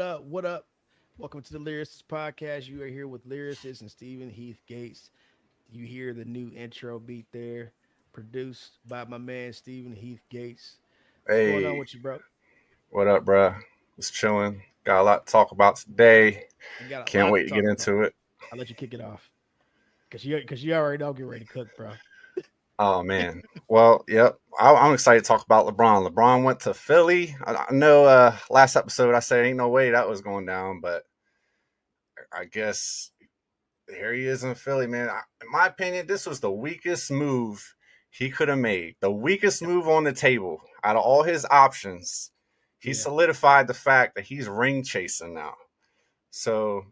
up? What up? Welcome to the Lyricist podcast. You are here with Lyricist and Stephen Heath Gates. You hear the new intro beat there, produced by my man Stephen Heath Gates. What's going on Hey, with you, bro? what up, bruh? Just chilling. Got a lot to talk about today. We got a Can't lot wait to to get talk about. into it. I'll let you kick it off because you already know get ready to cook, bro. Oh man. Well, yep. I'm excited to talk about LeBron. LeBron went to Philly. I know. Last episode I said ain't no way that was going down, but I guess here he is in Philly, man. In my opinion, this was the weakest move he could have made. The weakest move on the table out of all his options. He Yeah, solidified the fact that he's ring chasing now. So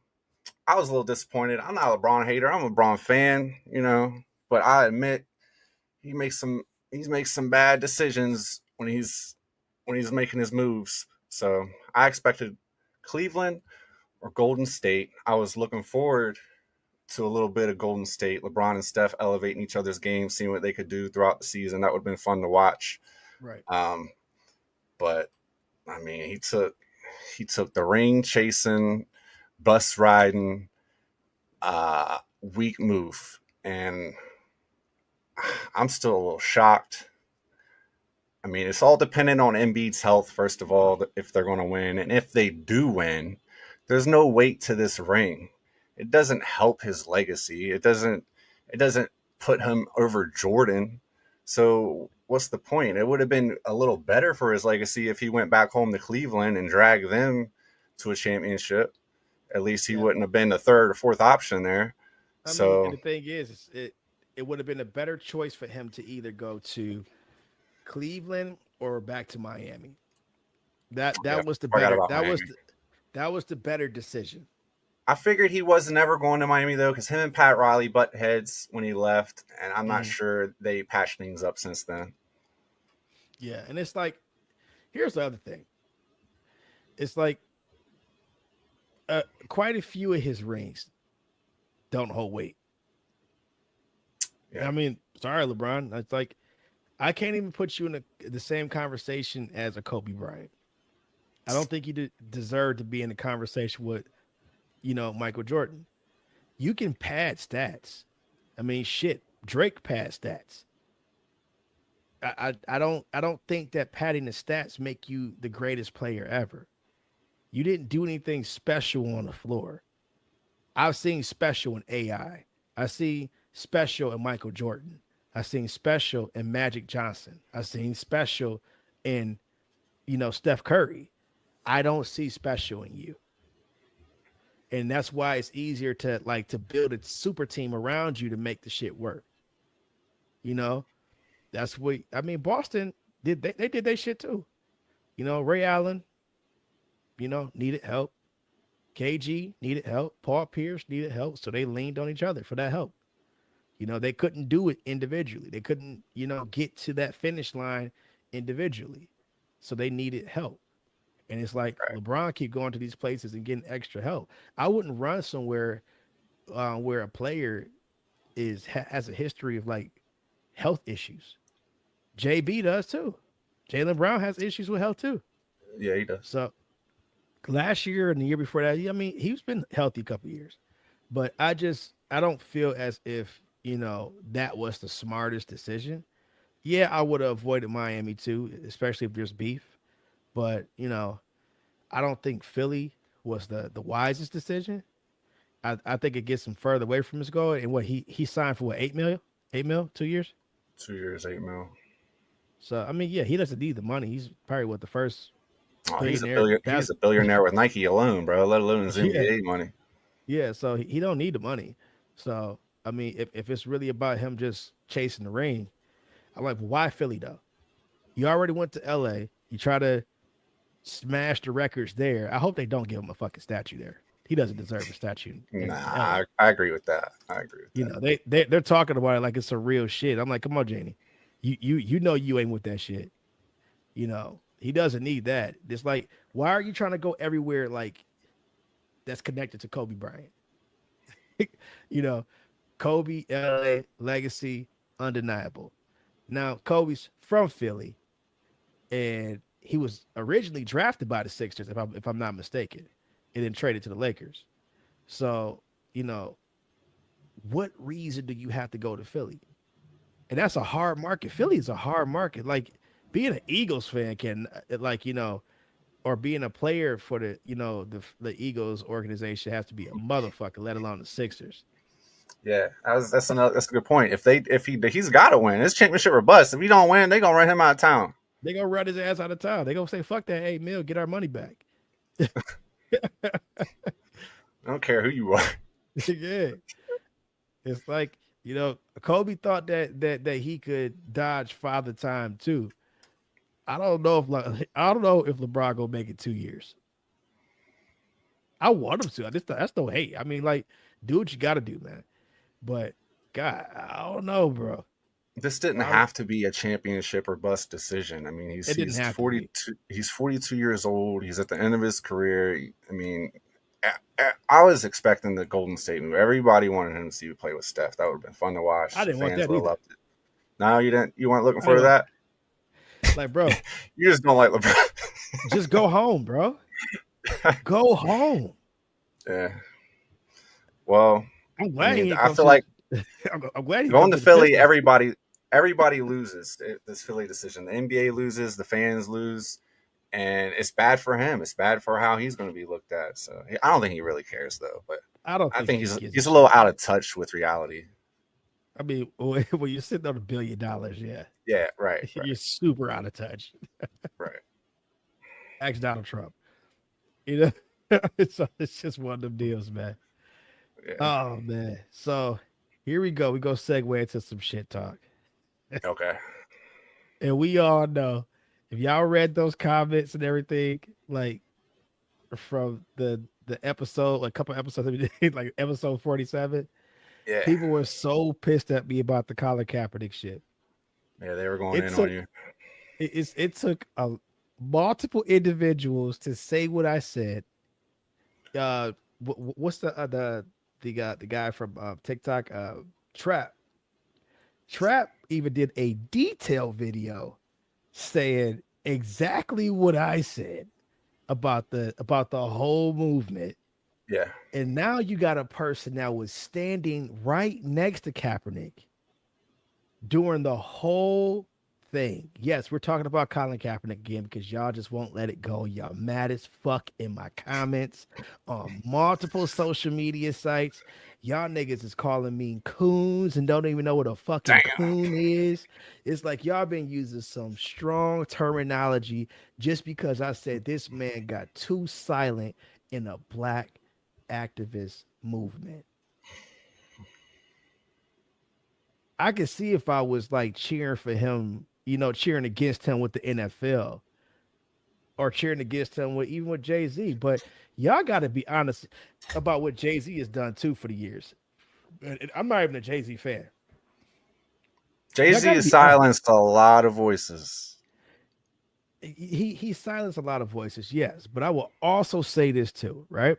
I was a little disappointed. I'm not a LeBron hater. I'm a LeBron fan, but I admit he makes some he makes some bad decisions when he's making his moves. So I expected Cleveland or Golden State. I was looking forward to a little bit of Golden State, LeBron and Steph elevating each other's game, seeing what they could do throughout the season. That would have been fun to watch. right. Um, but I mean, he took the ring chasing, bus riding, weak move, and I'm still a little shocked. I mean, it's all dependent on Embiid's health, first of all, if they're going to win. And if they do win, there's no weight to this ring. It doesn't help his legacy. It doesn't put him over Jordan. So what's the point? It would have been a little better for his legacy if he went back home to Cleveland and dragged them to a championship. At least he Yeah. wouldn't have been the third or fourth option there. I mean, So and the thing is, it would have been a better choice for him to either go to Cleveland or back to Miami. That yeah, that was the forgot better. about That Miami. was that was the better decision. I figured he was never going to Miami though, because him and Pat Riley butt heads when he left, and I'm not Mhm. sure they patched things up since then. Yeah, and it's like here's the other thing. It's like quite a few of his rings don't hold weight. Yeah, I mean, sorry, LeBron. It's like I can't even put you in the same conversation as a Kobe Bryant. I don't think you deserve to be in the conversation with Michael Jordan. You can pad stats. I mean, shit. Drake pad stats. I don't think that padding the stats make you the greatest player ever. You didn't do anything special on the floor. I've seen special in AI. I see special in Michael Jordan. I've seen special in Magic Johnson. I've seen special in Steph Curry. I don't see special in you. And that's why it's easier to build a super team around you to make the shit work. You know, that's what I mean. Boston they did their shit too. Ray Allen, needed help. KG needed help. Paul Pierce needed help. So they leaned on each other for that help. They couldn't do it individually. They couldn't, get to that finish line individually. So they needed help. And it's like right. LeBron keep going to these places and getting extra help. I wouldn't run somewhere where a player has a history of like health issues. JB does too. Jalen Brown has issues with health too. Yeah, he does. So last year and the year before that, I mean, he's been healthy a couple years. But I don't feel as if, that was the smartest decision. Yeah, I would have avoided Miami too, especially if there's beef. But, I don't think Philly was the wisest decision. I think it gets him further away from his goal. And what he signed for what, 8 million? 8 mil, 2 years? 2 years, 8 mil. So I mean, yeah, he doesn't need the money. He's probably what the first Oh, he's a billionaire. billion. He's a billionaire with Nike alone, bro. Let alone his Yeah, NBA money. yeah. So he don't need the money. So I mean, if it's really about him just chasing the ring, I'm like, why Philly though? You already went to LA. You try to smash the records there. I hope they don't give him a fucking statue there. He doesn't deserve a statue Nah, in LA. I agree with that. I agree with that. They're talking about it like it's a real shit. I'm like, come on, Janie. You ain't with that shit. He doesn't need that. It's like, why are you trying to go everywhere like that's connected to Kobe Bryant? you know, Kobe, LA, legacy, undeniable. Now, Kobe's from Philly, and he was originally drafted by the Sixers, if I'm not mistaken. and then traded to the Lakers. So, you know, what reason do you have to go to Philly? And that's a hard market. Philly is a hard market. Like being an Eagles fan can, like, you know, or being a player for the, you know, the Eagles organization has to be a motherfucker, let alone the Sixers. Yeah, that's a good point. He's got to win. It's championship or bust. If he don't win, they gonna run him out of town. They gonna run his ass out of town. They gonna say, "Fuck that, 8 mil, get our money back." I don't care who you are. Yeah, it's like, you know, Kobe thought that he could dodge father time too. I don't know if LeBron gonna make it 2 years. I want him to. That's no hate. I mean, like, do what you got to do, man. But God, I don't know, bro. This didn't have to be a championship or bust decision. I mean, he's 42. He's 42 years old. He's at the end of his career. I mean, I was expecting the Golden State move. Everybody wanted him to see you play with Steph. That would have been fun to watch. I didn't want that either. Loved it. No, you didn't. You weren't looking for that. Like, bro, you just don't like LeBron. Just go home, bro. Go home. Yeah. Well, I'm glad I feel like I'm glad going to Philly. Everybody loses this Philly decision. The NBA loses, the fans lose, and it's bad for him. It's bad for how he's going to be looked at. So I don't think he really cares, though. But I think he's a little out of touch with reality. I mean, when you're sitting on $1 billion, yeah. Yeah, right. You're super out of touch. Right. Ask Donald Trump. You know, it's just one of them deals, man. Yeah. Oh, man. So here we go. We go segue into some shit talk. Okay. And we all know, if y'all read those comments and everything, like from the episode, like a couple episodes, like episode 47, yeah, people were so pissed at me about the Colin Kaepernick shit. Yeah, they were going on you. It took multiple individuals to say what I said. What's the guy from TikTok? Trap even did a detailed video saying exactly what I said about the whole movement. Yeah. And now you got a person that was standing right next to Kaepernick during the whole thing. Yes, we're talking about Colin Kaepernick again because y'all just won't let it go. Y'all mad as fuck in my comments on multiple social media sites. Y'all niggas is calling me coons and don't even know what a fucking coon is. It's like y'all been using some strong terminology just because I said this man got too silent in a black activist movement. I could see if I was like cheering for him, you know, cheering against him with the NFL or cheering against him even with Jay-Z. But y'all got to be honest about what Jay-Z has done too for the years. I'm not even a Jay-Z fan. Jay-Z has silenced a lot of voices. He silenced a lot of voices, yes. But I will also say this too, right?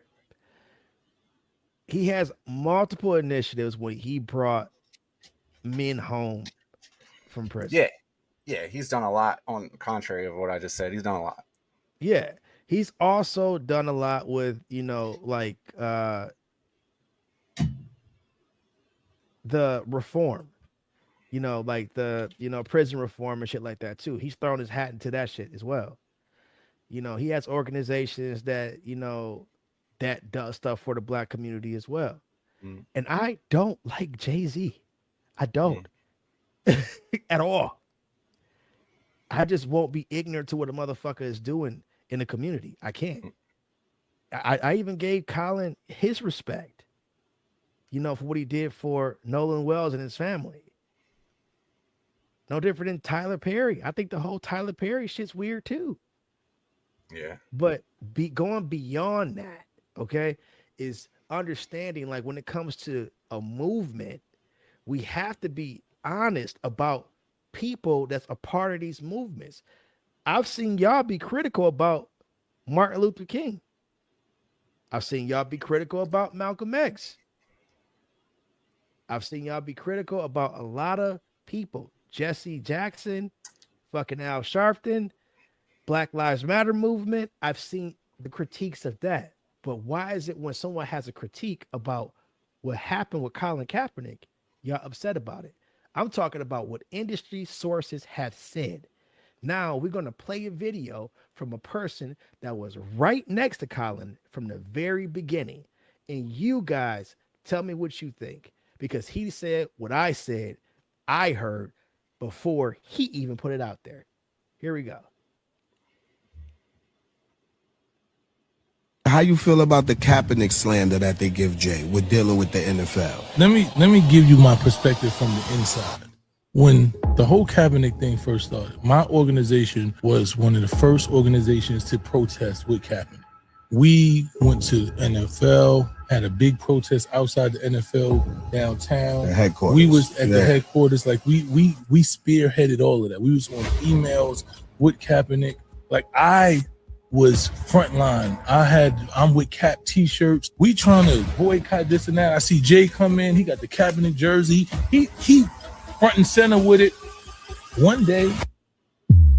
He has multiple initiatives when he brought men home from prison. Yeah, he's done a lot on the contrary of what I just said. He's done a lot. Yeah. He's also done a lot with, you know, like the reform, you know, like the, you know, prison reform and shit like that too. He's thrown his hat into that shit as well. You know, he has organizations that, you know, that does stuff for the black community as well. Mm. And I don't like Jay-Z. I don't at all. I just won't be ignorant to what a motherfucker is doing in the community. I can't. I even gave Colin his respect, you know, for what he did for Nolan Wells and his family. No different than Tyler Perry. I think the whole Tyler Perry shit's weird too. Yeah. But going beyond that, okay, is understanding like when it comes to a movement, we have to be honest about people that's a part of these movements. I've seen y'all be critical about Martin Luther King. I've seen y'all be critical about Malcolm X. I've seen y'all be critical about a lot of people. Jesse Jackson, fucking Al Sharpton, Black Lives Matter movement. I've seen the critiques of that. But why is it when someone has a critique about what happened with Colin Kaepernick, y'all upset about it? I'm talking about what industry sources have said. Now we're going to play a video from a person that was right next to Colin from the very beginning. And you guys tell me what you think because he said what I said, I heard before he even put it out there. Here we go. How you feel about the Kaepernick slander that they give Jay with dealing with the NFL? Let me give you my perspective from the inside. When the whole Kaepernick thing first started, my organization was one of the first organizations to protest with Kaepernick. We went to NFL, had a big protest outside the NFL downtown. The headquarters. We was at the headquarters, like we spearheaded all of that. We was on emails with Kaepernick. Like I was frontline. I'm with Cap t-shirts. We trying to boycott this and that. I see Jay come in. He got the Kaepernick jersey. He front and center with it. One day,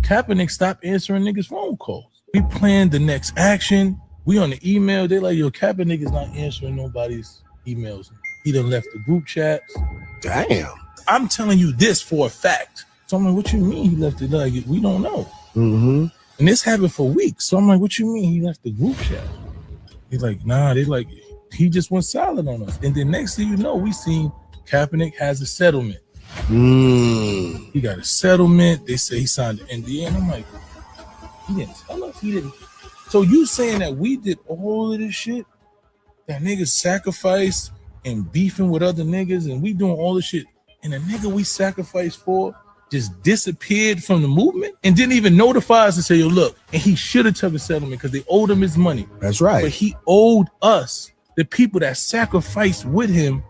Kaepernick stopped answering niggas' phone calls. We planned the next action. We on the email. They like, yo, Kaepernick is not answering nobody's emails. He done left the group chats. Damn. I'm telling you this for a fact. So I'm like, what you mean he left it? Like, we don't know. Mm-hmm. And this happened for weeks. So I'm like, what you mean he left the group chat? He's like, nah, they like, he just went silent on us. And then next thing you know, we seen Kaepernick has a settlement. He got a settlement. They say he signed the NDA. And I'm like, he didn't tell us. He didn't. So you saying that we did all of this shit? That niggas sacrificed and beefing with other niggas and we doing all this shit. And the nigga we sacrificed for just disappeared from the movement and didn't even notify us and say, yo, look, and he should have took a settlement because they owed him his money. That's right. But he owed us, the people that sacrificed with him,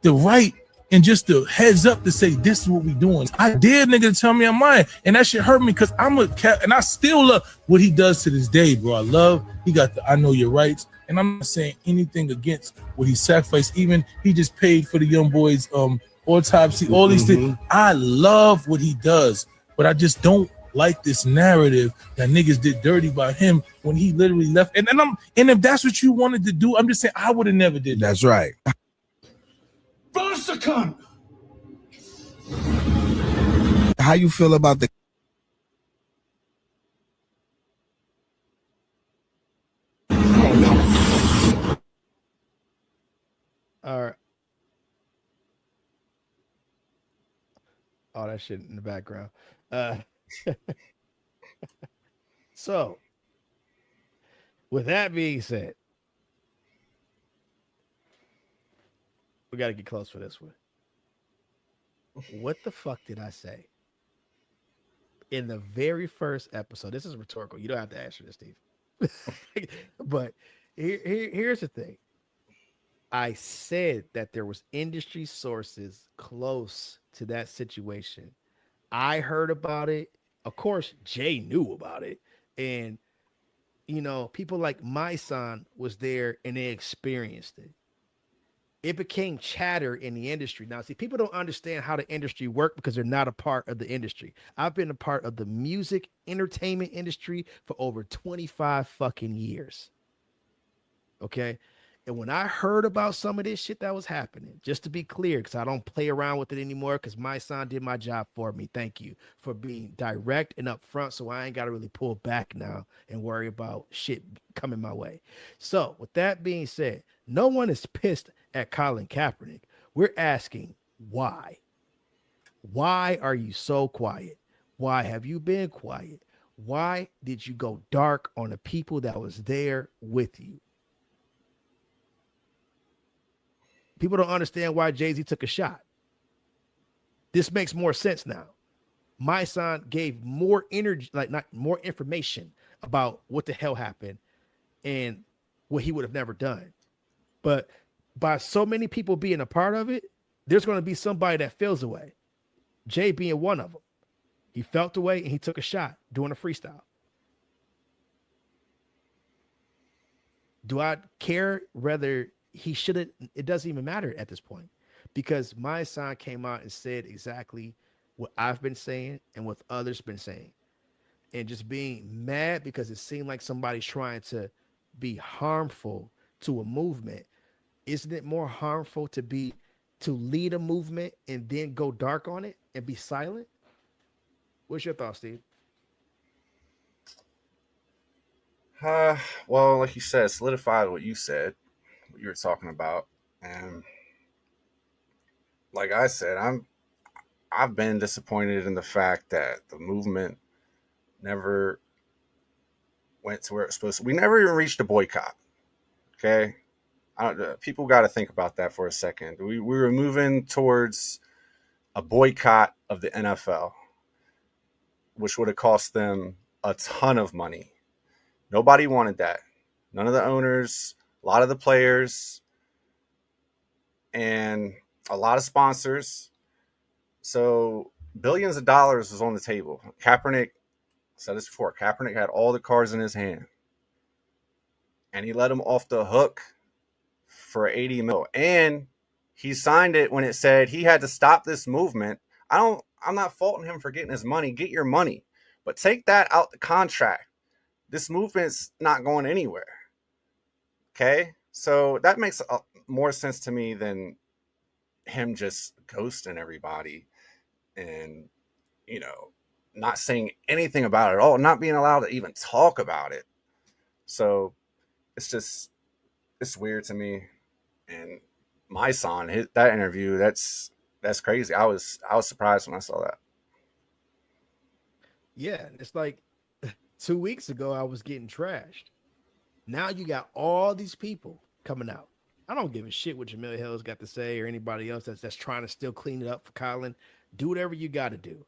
the right and just the heads up to say, this is what we doing. I dare nigga to tell me I'm lying. And that shit hurt me because I'm a cat and I still love what he does to this day, bro. He got the I know your rights. And I'm not saying anything against what he sacrificed. Even he just paid for the young boys, autopsy, all these things. I love what he does, but I just don't like this narrative that niggas did dirty by him when he literally left. And if that's what you wanted to do, I'm just saying I would have never did that. That's right. Buster, How you feel about the All right. All that shit in the background. So, with that being said, we got to get close for this one. What the fuck did I say in the very first episode? This is rhetorical. You don't have to answer this, Steve. But here's the thing. I said that there was industry sources close to that situation. I heard about it. Of course, Jay knew about it. And, you know, people like my son was there and they experienced it. It became chatter in the industry. Now, see, people don't understand how the industry works because they're not a part of the industry. I've been a part of the music entertainment industry for over 25 fucking years. Okay. And when I heard about some of this shit that was happening, just to be clear, because I don't play around with it anymore, because my son did my job for me. Thank you for being direct and upfront, so I ain't got to really pull back now and worry about shit coming my way. So with that being said, no one is pissed at Colin Kaepernick. We're asking why. Why are you so quiet? Why have you been quiet? Why did you go dark on the people that was there with you? People don't understand why Jay-Z took a shot. This makes more sense now. My son gave more energy, like not more information about what the hell happened and what he would have never done. But by so many people being a part of it, there's going to be somebody that feels away. Jay being one of them. He felt away and he took a shot doing a freestyle. Do I care whether he should have? It doesn't even matter at this point because my son came out and said exactly what I've been saying and what others been saying, and just being mad because it seemed like somebody's trying to be harmful to a movement, isn't it more harmful to lead a movement and then go dark on it and be silent? What's your thought, Steve? Uh, well, like you said, solidified what you said, what you were talking about, and like I said, I've been disappointed in the fact that the movement never went to where it's supposed to. We never even reached a boycott. Okay, people got to think about that for a second. We were moving towards a boycott of the NFL, which would have cost them a ton of money. Nobody wanted that. None of the owners, a lot of the players, and a lot of sponsors. So billions of dollars was on the table. Kaepernick, said this before, Kaepernick had all the cards in his hand. And he let him off the hook for 80 mil. And he signed it when it said he had to stop this movement. I'm not faulting him for getting his money. Get your money. But take that out the contract. This movement's not going anywhere. Okay? So that makes more sense to me than him just ghosting everybody and, not saying anything about it at all, not being allowed to even talk about it. So it's weird to me. And my son, that interview, that's crazy. I was surprised when I saw that. Yeah, it's like 2 weeks ago I was getting trashed. Now you got all these people coming out. I don't give a shit what Jamil Hill's got to say or anybody else that's trying to still clean it up for Colin. Do whatever you got to do.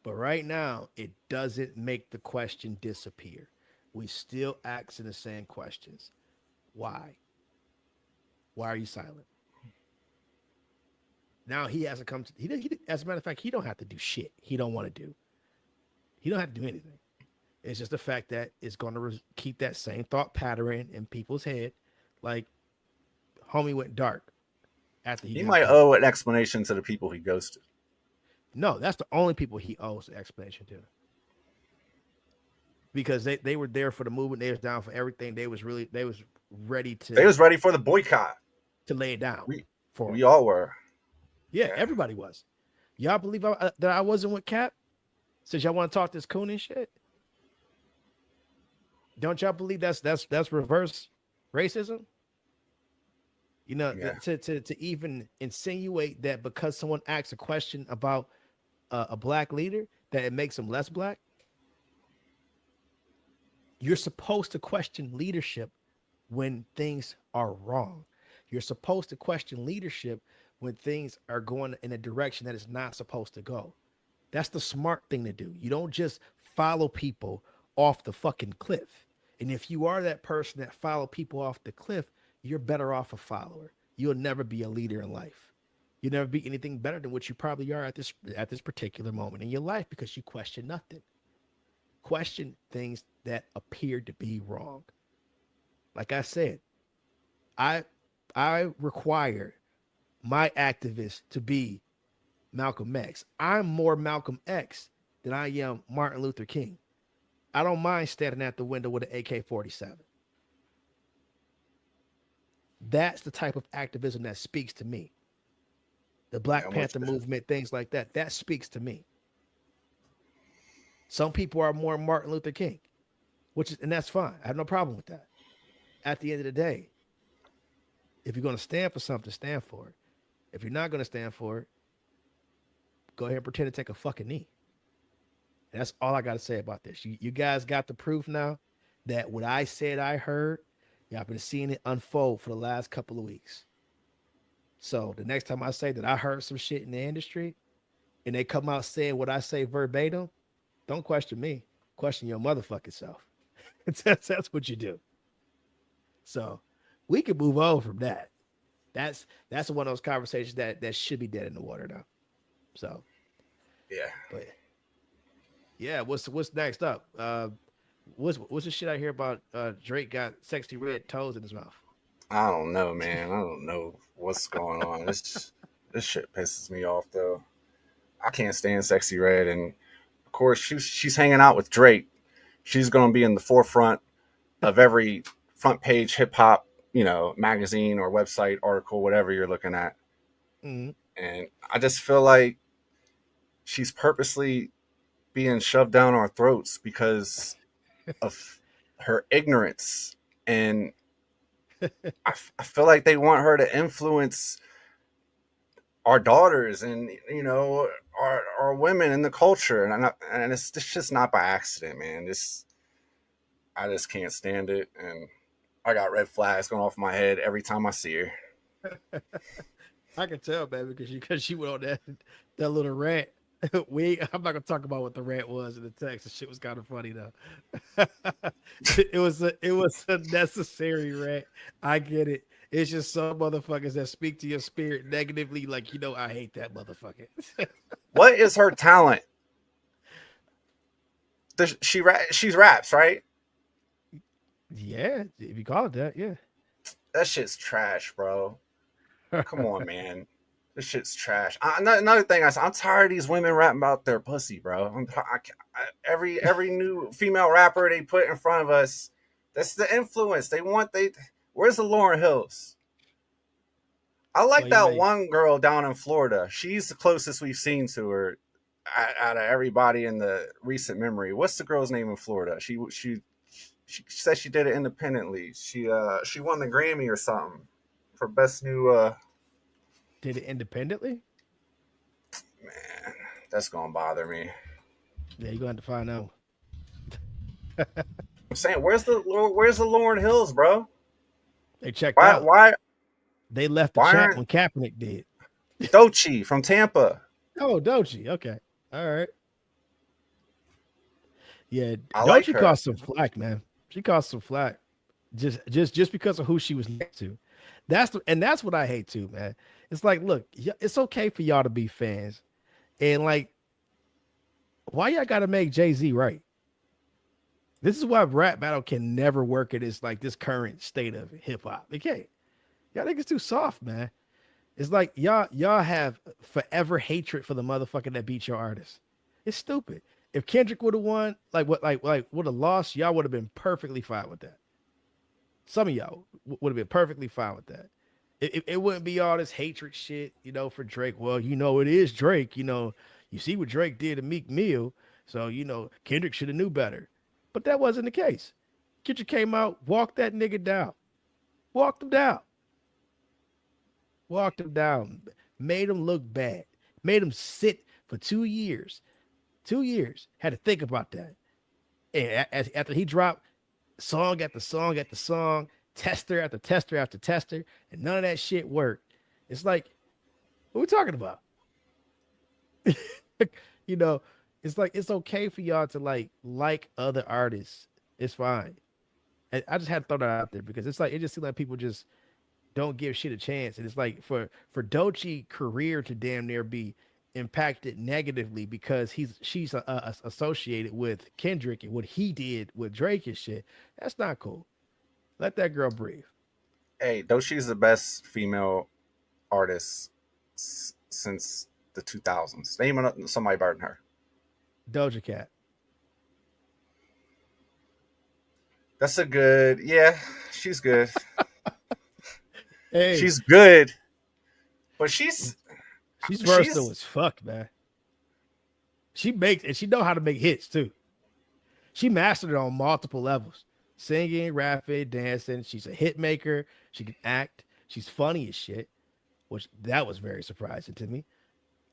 But right now, it doesn't make the question disappear. We still asking the same questions. Why? Why are you silent? Now he has to come to, as a matter of fact, he don't have to do shit he don't want to do. He don't have to do anything. It's just the fact that it's going to keep that same thought pattern in people's head. Like, homie went dark after he might owe an explanation to the people he ghosted. No, that's the only people he owes the explanation to. Because they were there for the movement. They was down for everything. They was ready to. They was ready for the boycott. To lay it down. We all were. Yeah, everybody was. Y'all believe that I wasn't with Cap? Since y'all want to talk this coon and shit? Don't y'all believe that's reverse racism? To even insinuate that because someone asks a question about a black leader, that it makes them less black. You're supposed to question leadership when things are wrong. You're supposed to question leadership when things are going in a direction that is not supposed to go. That's the smart thing to do. You don't just follow people off the fucking cliff. And if you are that person that follow people off the cliff, you're better off a follower. You'll never be a leader in life. You'll never be anything better than what you probably are at this particular moment in your life because you question nothing. Question things that appear to be wrong. Like I said, I require my activists to be Malcolm X. I'm more Malcolm X than I am Martin Luther King. I don't mind standing at the window with an AK-47. That's the type of activism that speaks to me. The Black Panther movement, things like that, that speaks to me. Some people are more Martin Luther King, and that's fine. I have no problem with that. At the end of the day, if you're going to stand for something, stand for it. If you're not going to stand for it, go ahead and pretend to take a fucking knee. And that's all I got to say about this. You guys got the proof now that what I said I heard, y'all been seeing it unfold for the last couple of weeks. So the next time I say that I heard some shit in the industry and they come out saying what I say verbatim, don't question me. Question your motherfucking self. That's what you do. So we can move on from that. That's one of those conversations that should be dead in the water now. So yeah. But yeah, what's next up? What's the shit I hear about Drake got sexy red toes in his mouth? I don't know, man. I don't know what's going on. This shit pisses me off though. I can't stand Sexy Red, and of course she's hanging out with Drake. She's gonna be in the forefront of every front page hip hop, magazine or website article, whatever you're looking at. Mm-hmm. And I just feel like she's purposely being shoved down our throats because of her ignorance. And I feel like they want her to influence our daughters and, our women in the culture. And it's just not by accident, man. I just can't stand it. And I got red flags going off my head every time I see her. I can tell, man, because she went on that little rant. I'm not gonna talk about what the rant was in the text. The shit was kind of funny though. it was a necessary rant. I get it. It's just some motherfuckers that speak to your spirit negatively, like, I hate that motherfucker. What is her talent? She's raps, right? Yeah, if you call it that, yeah. That shit's trash, bro. Come on, man. This shit's trash. Another thing, I'm tired of these women rapping about their pussy, bro. Every new female rapper they put in front of us, that's the influence. Where's the Lauryn Hills? I like that one girl down in Florida. She's the closest we've seen to her out of everybody in the recent memory. What's the girl's name in Florida? She said she did it independently. She won the Grammy or something for best new. Did it independently? Man, that's gonna bother me. Yeah, you're gonna have to find out. I'm saying, where's the Lauryn Hills, bro? They checked out. Why they left the chat when Kaepernick did? Doechii from Tampa. Oh, Doechii. Okay, all right. Yeah, Doechii caused some flack, man. She caused some flack, just because of who she was next to. That's what I hate too, man. It's like, look, it's okay for y'all to be fans, and like, why y'all got to make Jay-Z right? This is why rap battle can never work in this current state of hip hop. It can't. Y'all niggas too soft, man. It's like y'all have forever hatred for the motherfucker that beat your artist. It's stupid. If Kendrick would have won, would have lost, y'all would have been perfectly fine with that. Some of y'all would have been perfectly fine with that. It wouldn't be all this hatred shit, for Drake. Well, it is Drake. You see what Drake did to Meek Mill, so Kendrick should have knew better. But that wasn't the case. Kendrick came out, walked that nigga down, walked him down, made him look bad, made him sit for 2 years. 2 years, had to think about that. And after he dropped song after song after song, tester after tester after tester, and none of that shit worked. It's like, what are we talking about? It's like, it's okay for y'all to like other artists. It's fine. And I just had to throw that out there because it's like, it just seems like people just don't give shit a chance. And it's like for Doechii career to damn near be impacted negatively because she's associated with Kendrick and what he did with Drake and shit. That's not cool. Let that girl breathe. Hey, Doechii's the best female artist since the 2000s. Name somebody better than her. Doja Cat. That's a good, yeah, she's good. Hey, she's good, but she's versatile as fuck, man. She makes, and she know how to make hits too. She mastered it on multiple levels. Singing, rapping, dancing. She's a hit maker. She can act. She's funny as shit, which that was very surprising to me.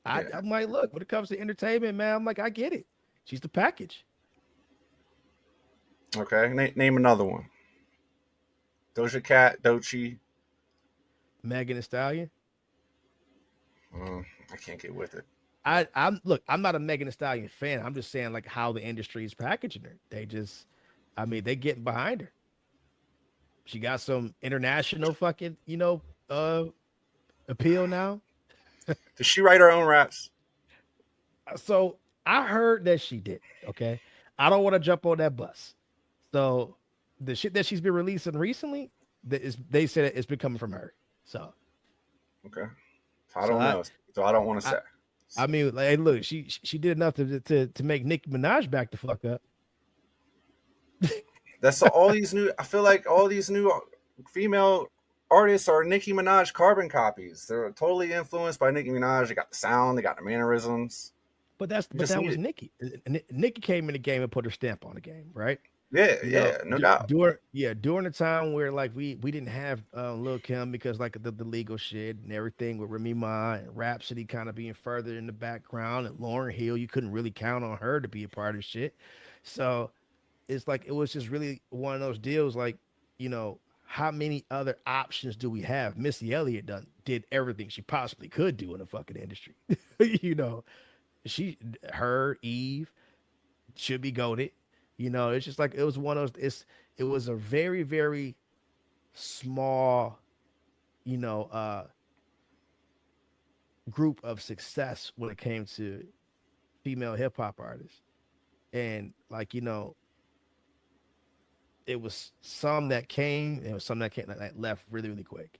Yeah. I'm like, look, when it comes to entertainment, man, I'm like, I get it. She's the package. Okay, name another one. Doja Cat, Doechii. Megan Thee Stallion. I can't get with it. I'm not a Megan Thee Stallion fan. I'm just saying like how the industry is packaging her. They getting behind her. She got some international fucking, appeal now. Does she write her own raps? So I heard that she did. Okay. I don't want to jump on that bus. So the shit that she's been releasing recently, they said it's been coming from her. So okay. I don't know. So I don't want to say. I mean, like, look, she did enough to make Nicki Minaj back the fuck up. That's all these new. I feel like all these new female artists are Nicki Minaj carbon copies. They're totally influenced by Nicki Minaj. They got the sound, they got the mannerisms. But You just that need was it. Nicki. Nicki came in the game and put her stamp on the game, right? Yeah, You know, yeah, no doubt. during the time where like we didn't have Lil Kim because like the legal shit and everything with Remy Ma and Rhapsody kind of being further in the background, and Lauryn Hill, you couldn't really count on her to be a part of shit. So it's like it was just really one of those deals like, how many other options do we have? Missy Elliott did everything she possibly could do in the fucking industry. you know, her Eve should be goaded. It's just like it was one of those. It was a very very small, you know, uh, group of success when it came to female hip hop artists, and like it was some that came, and it was some that came that left really really quick.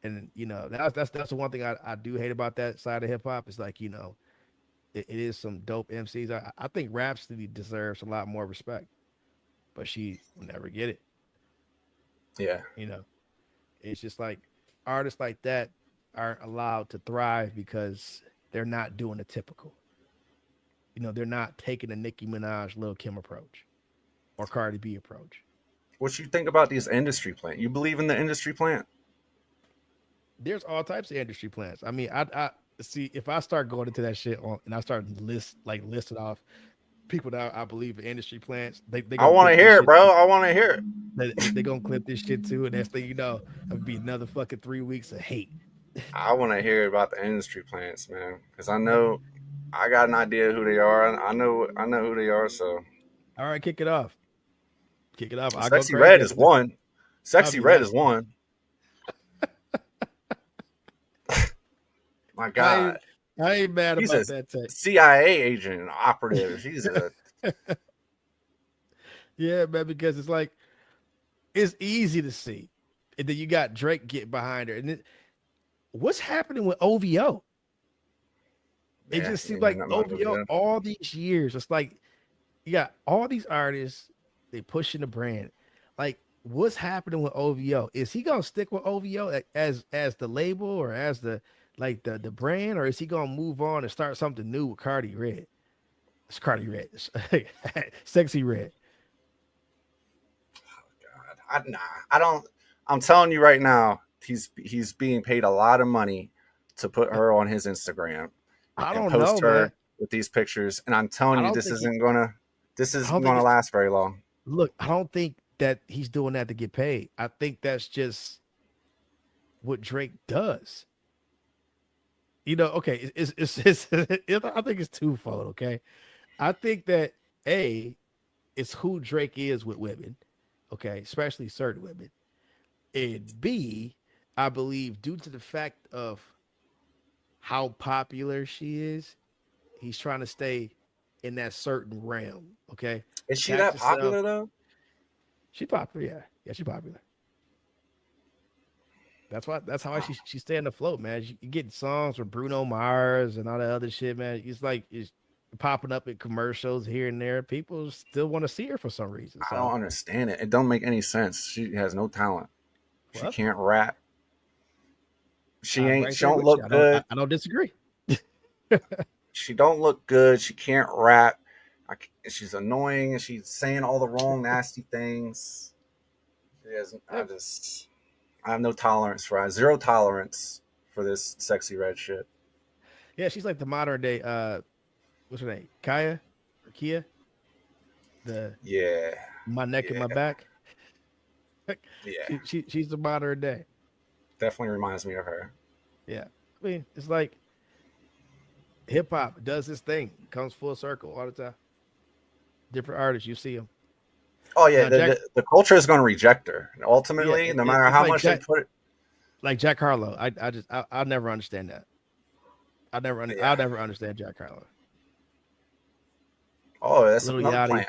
And that's the one thing I do hate about that side of hip hop. Is like it is some dope MCs. I think Rhapsody deserves a lot more respect, but she will never get it. Yeah, You know, it's just like artists like that aren't allowed to thrive because they're not doing the typical. They're not taking the Nicki Minaj, Lil Kim approach or Cardi B approach. what you think about these industry plant? You believe in the industry plant? There's all types of industry plans. I mean, I see if I start going into that shit and I start listing off people that I believe in industry plants, they I gonna want to clip this hear it, shit. bro. I want to hear it. They gonna clip this shit too, and next thing you know, it'll be another fucking 3 weeks of hate. I want to hear about the industry plants, man, because I know I got an idea who they are. I know who they are. So All right, kick it off. Kick it off. I'll go Sexy crazy Red is after this. one. I'll Sexy be Red is nice. one. My I ain't, God, I ain't mad he's a about that take. CIA agent, an operative. He's a Yeah, man, because it's like it's easy to see. And then you got Drake get behind her. What's happening with OVO? It yeah. just You seems ain't heard like nothing about OVO OVO. all these years. It's like you got all these artists, they pushing the brand. Like, what's happening with OVO? Is he gonna stick with OVO as the label or as the brand, or is he gonna move on and start something new with Cardi Red? It's Cardi Red, Sexy Red. God, nah, I don't. I'm telling you right now, he's being paid a lot of money to put her on his Instagram I and don't post know, man. her with these pictures. And I'm telling I you, don't think he. this I isn't don't think gonna it's. last very long. Look, I don't think that he's doing that to get paid. I think that's just what Drake does. Okay, I think it's twofold. Okay, I think that A, it's who Drake is with women. Okay, especially certain women, and B, I believe due to the fact of how popular she is, he's trying to stay in that certain realm. Okay, Is she attach that yourself. popular though? She popular, yeah, yeah, she popular. That's how she's staying afloat, man. You getting songs with Bruno Mars and all that other shit, man. It's popping up in commercials here and there. People still want to see her for some reason. I don't So, understand it. It don't make any sense. She has no talent. She well, can't rap. She I'm ain't. right She there don't with you. look good. I don't disagree. She don't look good. She can't rap. She's annoying. She's saying all the wrong, nasty things. She has, Yep. I have no tolerance for. I have zero tolerance for this sexy red shit. Yeah, she's like the modern day. What's her name? Kaya or Kia? The Yeah, my neck and yeah, my back. yeah. She's the modern day. Definitely reminds me of her. Yeah, I mean, it's like hip hop does this thing, comes full circle all the time. Different artists, you see them Oh yeah, now. Jack, the culture is going to reject her yeah, ultimately, no matter it's how much they put it. like Jack Harlow. I'll never understand that. Yeah. I'll never understand Jack Harlow. Oh, that's Little another Yachty, plant.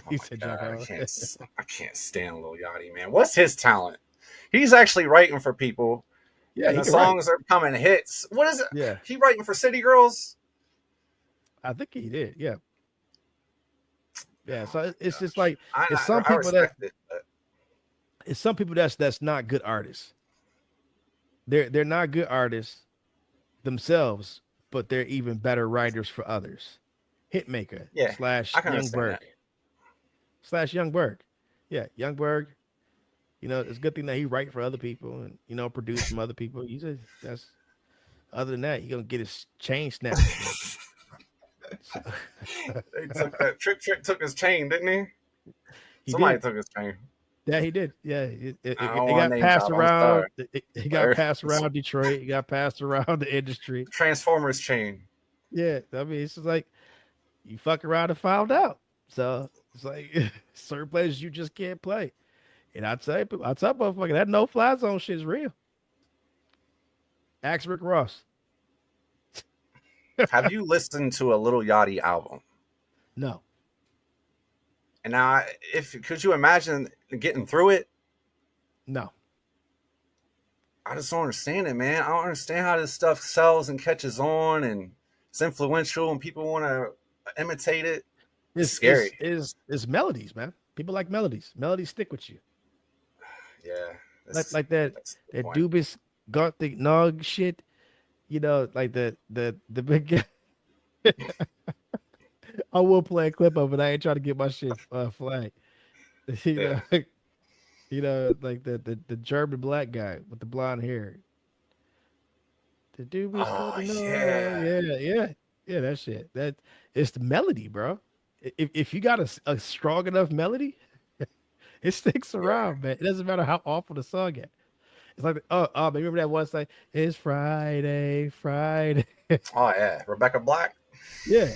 Oh he my said Jack god, Harlow. I can't stand Lil Yachty, man. What's his talent? He's actually writing for people, Yeah, and he the can write. songs are becoming hits. What is it? Yeah, He writing for City Girls? I think he did. Yeah, Yeah, so it's just Gosh. like it's some I people that respect it, but it's some people that's not good artists. They're not good artists themselves, but they're even better writers for others. Hitmaker yeah, slash I can Young understand Berg that. slash Young Berg. Yeah, Young Berg. You know, it's a good thing that he write for other people and produce from other people. He said that's other than that, he gonna get his chain snatched. So, They took that trick took his chain, didn't he? he Somebody did. took his chain. Yeah, he did. Yeah, it, I it, don't it want got to name passed drop. I'm around. sorry. It got passed around Detroit. It got passed around the industry. Transformers chain. Yeah, I mean, it's just like you fuck around and found out. So it's like certain places you just can't play. And I tell motherfucker that no fly zone shit is real. Ask Rick Ross. Have you listened to a Little Yachty album? No, And now, if could you imagine getting through it? no. I just don't understand it, man. I don't understand how this stuff sells and catches on, and it's influential, and people want to imitate it. It's scary. It's melodies, man. People like melodies. Melodies stick with you. Yeah, Like that that's the that point. Dubis Gothic Nog shit. You know, like the big guy. I will play a clip of it. I ain't trying to get my shit flagged. You Yeah. know, like the German black guy with the blonde hair. The Dubis Oh Gothic Nog. yeah, Yeah, that shit. That it's the melody, bro. If you got a strong enough melody, it sticks yeah. around, man. It doesn't matter how awful the song is. It's like, oh, remember that one song? It's Friday, Friday. Oh yeah, Rebecca Black. Yeah,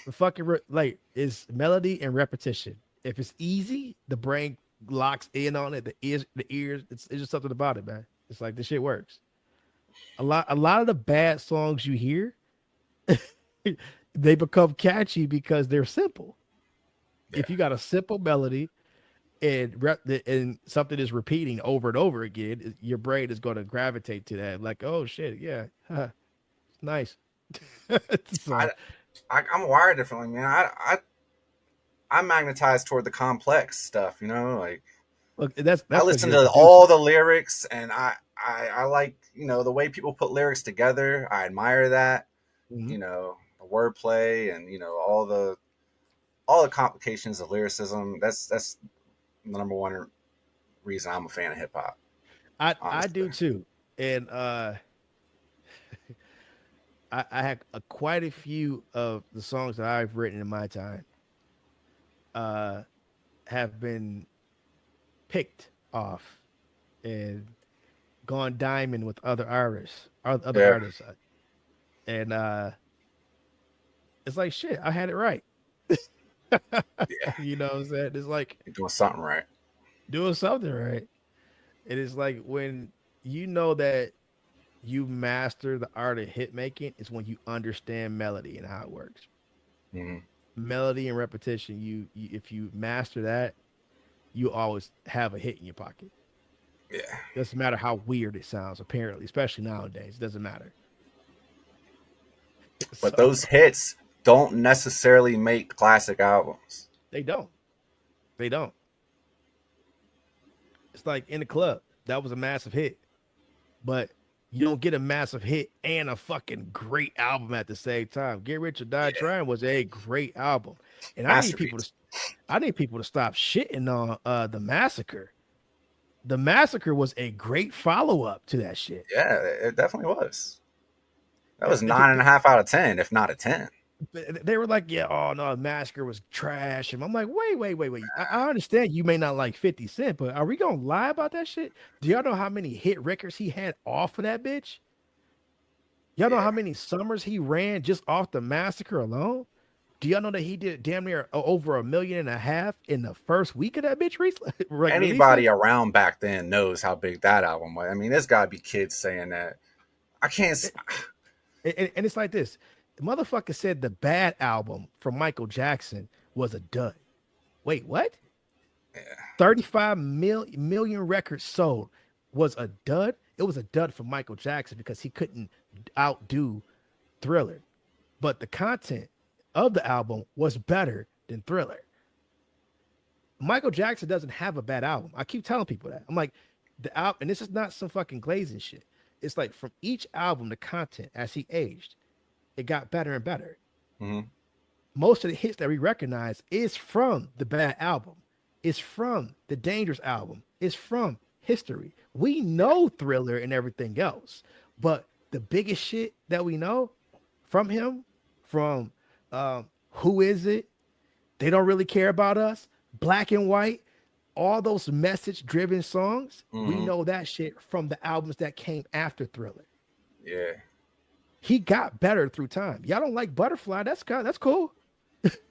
the fucking like it's melody and repetition. If it's easy, the brain locks in on it. The ears. It's just something about it, man. It's like this shit works. A lot of the bad songs you hear, they become catchy because they're simple. Yeah. If you got a simple melody and something is repeating over and over again, your brain is going to gravitate to that. Like, oh shit, yeah, it's nice. So, I'm wired differently, man. I'm magnetized toward the complex stuff, like look, that's I because listen you're a to producer. all the lyrics, and I like the way people put lyrics together. I admire that, Mhm. the wordplay and all the complications of lyricism. That's the number one reason I'm a fan of hip hop. I do Honestly, too, and I had quite a few of the songs that I've written in my time have been picked off and gone diamond with other artists, yeah, and it's like shit. I had it right. yeah, You know what I'm saying? It's like you're doing something right. doing something right. It is like when you know that you master the art of hit making, it's when you understand melody and how it works. Hmm. Melody and repetition, you if you master that, you always have a hit in your pocket. Yeah, Doesn't matter how weird it sounds, apparently, especially nowadays. It doesn't matter. but So those hits don't necessarily make classic albums. they don't. They don't. It's like in the club, that was a massive hit. But you don't get a massive hit and a fucking great album at the same time. Get Rich or Die Yeah, Trying was a great album. And masterpiece. I need people to stop shitting on the Massacre. The Massacre was a great follow-up to that shit. Yeah, it definitely was. That Uh, was it- it- 9.5 out of 10, if not a 10. They were like, yeah, oh no, Massacre was trash. And I'm like, wait. I understand you may not like 50 Cent, but are we gonna lie about that shit? Do y'all know how many hit records he had off of that bitch? Y'all know Yeah. how many summers he ran just off the Massacre alone? Do y'all know that he did damn near over 1.5 million in the first week of that bitch Anybody releasing? around back then knows how big that album was. I mean, there's got to be kids saying that. I can't. And it's like this. The motherfucker said the Bad album from Michael Jackson was a dud. Wait, what? Yeah, 35 million records sold was a dud. It was a dud for Michael Jackson because he couldn't outdo Thriller. But the content of the album was better than Thriller. Michael Jackson doesn't have a bad album. I keep telling people that. I'm like, the album, and this is not some fucking glazing shit. It's like from each album, the content as he aged, it got better and better. Mm-hmm. Most of the hits that we recognize is from the bad album. It's from the Dangerous album. It's from History. We know Thriller and everything else, but the biggest shit that we know from him, from Who Is It? They Don't Really Care About Us, Black and White, all those message-driven songs, we know that shit from the albums that came after Thriller. Yeah. He got better through time. Y'all don't like Butterfly? That's cool.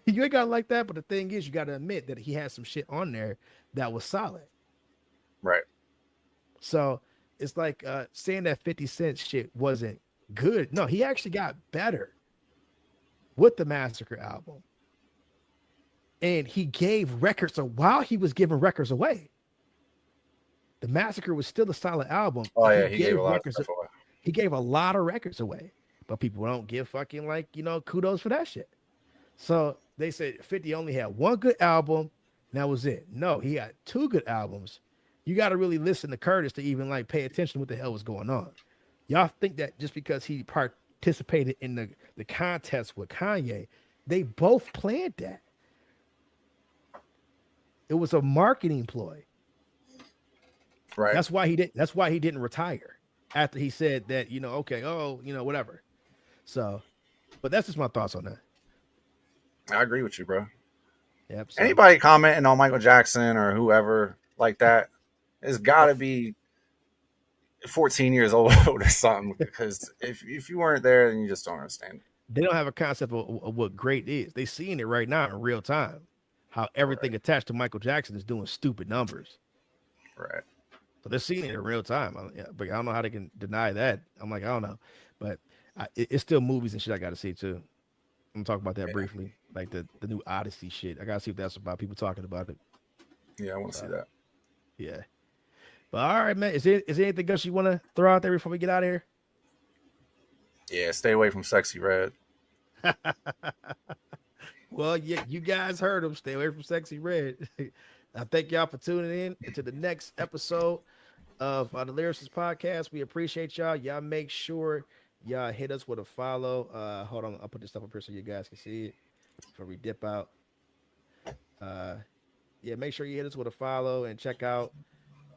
You ain't gotta like that, but the thing is, you gotta admit that he had some shit on there that was solid. Right. So it's like saying that 50 Cent shit wasn't good. No, he actually got better with the Massacre album. And he gave records while he was giving records away. The Massacre was still a solid album. Oh yeah, he gave a lot of stuff away. He gave a lot of records away, but people don't give fucking kudos for that shit. So they said 50 only had one good album, and that was it. No, he had two good albums. You got to really listen to Curtis to even pay attention to what the hell was going on. Y'all think that just because he participated in the contest with Kanye, they both planned that. It was a marketing ploy. Right. That's why he didn't retire after he said that, whatever. So, but that's just my thoughts on that. I agree with you, bro. Yep. So. Anybody commenting on Michael Jackson or whoever like that, it's got to be 14 years old or something, because if you weren't there, then you just don't understand. They don't have a concept of what great is. They seeing it right now in real time. How everything attached to Michael Jackson is doing stupid numbers. Right. So they're seeing it in real time. But I don't know how they can deny that. I'm like, I don't know. But it's still movies and shit I got to see too. I'm going to talk about that briefly. Like the new Odyssey shit. I got to see what that's about. People talking about it. Yeah, I want to see that. Yeah. But all right, man. Is there anything else you want to throw out there before we get out of here? Yeah, stay away from Sexy Red. Well, yeah, you guys heard him. Stay away from Sexy Red. I thank y'all for tuning in into the next episode of the Lyricist podcast. We appreciate y'all. Y'all make sure y'all hit us with a follow. Hold on, I'll put this stuff up here so you guys can see it before we dip out. Yeah, make sure you hit us with a follow and check out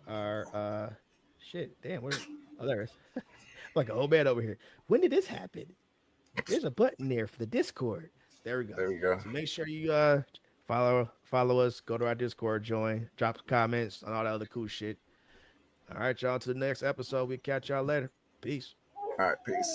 our shit. Damn, there it is. Like an old man over here. When did this happen? There's a button there for the Discord. There we go. There we go. So make sure you follow us, go to our Discord, join, drop comments on all that other cool shit. All right, y'all, to the next episode. We'll catch y'all later. Peace. All right, peace.